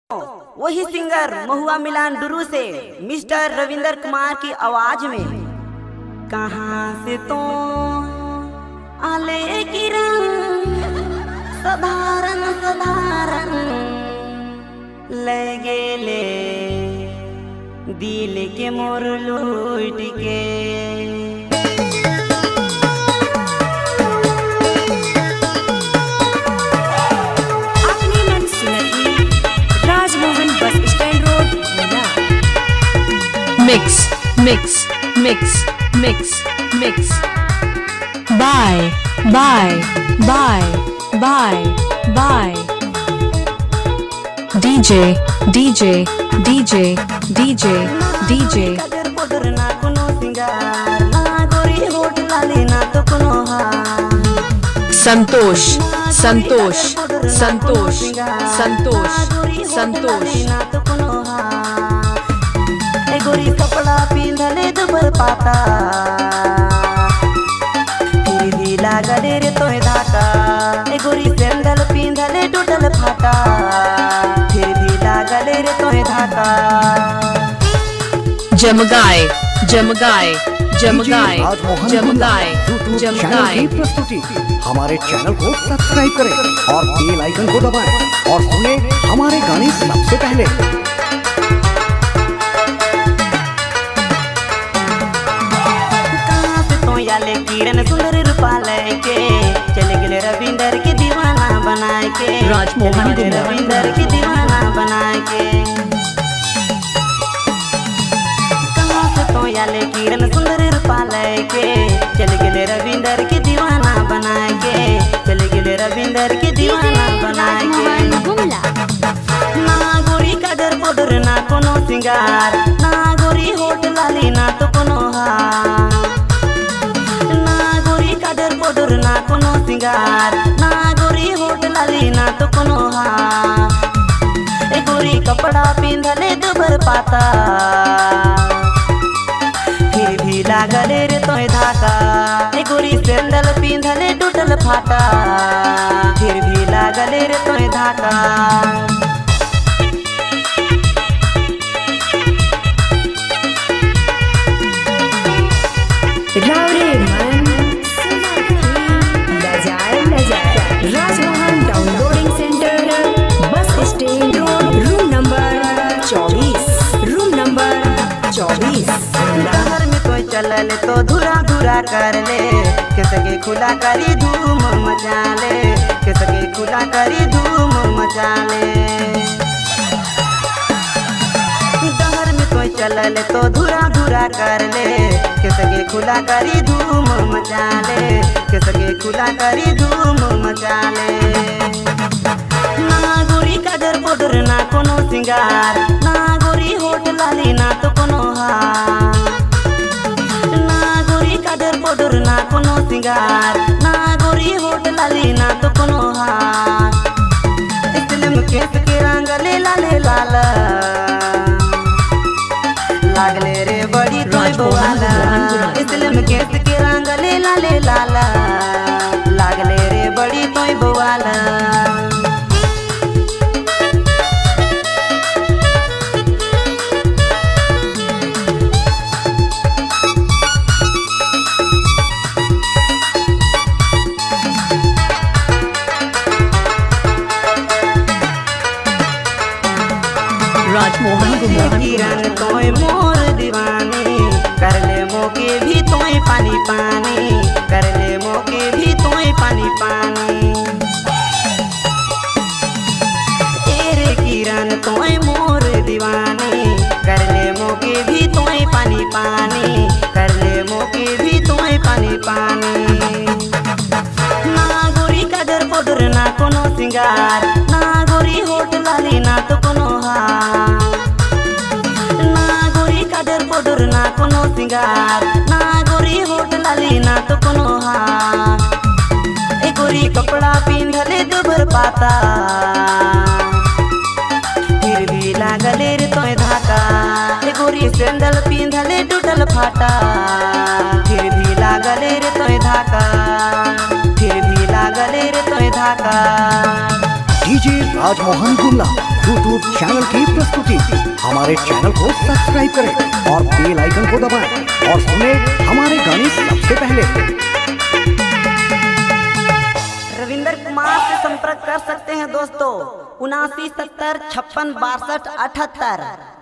वही सिंगर महुआ मिलान डुरू से मिस्टर रविंदर कुमार की आवाज में कहाँ से तो आले किरण साधारण साधारण ले गेले दिल के मोर लूट के। Mix, mix, mix, mix, mix. Bye, bye, bye, bye, bye. DJ, DJ, DJ, DJ, DJ. Santosh, Santosh, Santosh, Santosh, Santosh. गोरी कपड़ा पिंधले दुबर पाता फिर भी लागले रे तोय धाका। ए गोरी सैंडल पिंधले टूटल फाटा फिर भी लागले रे तोय धाका। जमगाए, जमगाए, जमगाए, जमगाए, जमगाए। प्रस्तुति हमारे चैनल को सब्सक्राइब करें और बेल आइकन को दबाएं और सुने हमारे गाने सबसे पहले। याले किरण सुंदर रूपा लेके चले गेले रविंदर के दीवाना बनाए के। राजमोहन रविंदर के दीवाना बनाए के। कहाँ से तो याले किरण सुंदर रूपा लेके चले गेले रविंदर के दीवाना बनाए के। चले गेले रविंदर के दीवाना बनाए के। ना गोरी काजर पाउडर ना कोनो सिंगार ना गोरी होठ लाली ना तो कोनो हार ना कोनो सिंगार ना गोरी होठ लाली ना तो कोनो हार। ए गोरी कपड़ा पिंधले दुबर पाता फिर भी लागले रे तोय धाका। ए गोरी सैंडल पिंधले टूटल फाटा फिर भी लागले रे तोय धाका। Rajmohan downloading centre, bus stand road, room number 24, room number 24। घर में कोई चलल तो धुरा धुरा कर ले किसके खुला करी धूम मचा ले किसके खुला करी धूम मचा ले। घर में कोई चलल तो धुरा धुरा कर ले किसके खुला करी धूम मचा ले किसके खुला करी धूम मचा ले। ना गोरी काजर पाउडर ना कोनो सिंगार ना गोरी होठ लाली ना तो कोनो हार ना गोरी काजर पाउडर ना कोनो सिंगार ना गोरी होठ लाली ना तो कोनो हार। इसलिए केस के रंगले लाले लाला लागले रे बड़ी तोय बवाला। इसलिए केस के रंगले लाले लाला लागले रे बड़ी तोय बवाला। राजमोहन किरण तोय मोर दीवानी कर ले मोके भी तोय पानी पानी कर ले मोके भी तोय पानी पानी। तेरे किरण तोय मोर दीवानी कर ले मोके भी तोय पानी पानी कर ले मोके भी तोय पानी पानी। ना गोरी काजर पाउडर ना कोनो सिंगार ना गोरी होठ लाली ना तो कोनो हार ना गोरी काजर पाउडर ना कोनो सिंगार ना गोरी होठ लाली ना तो कोनो हार। ए गोरी कपड़ा पिंधले दुबर पाता फिर भी लागले रे तोय धाका। ए गोरी सैंडल पिंधले टूटल फाटा फिर भी लागले रे तोय धाका फिर भी लागले रे तोय धाका। DJ Rajmohan Gumla YouTube channel की प्रस्तुति। हमारे चैनल को सब्सक्राइब करें और बेल आइकन को दबाएं और सुने हमारे गाने सबसे पहले। रविंदर कुमार से संपर्क कर सकते हैं दोस्तों 79 70 56 62 78।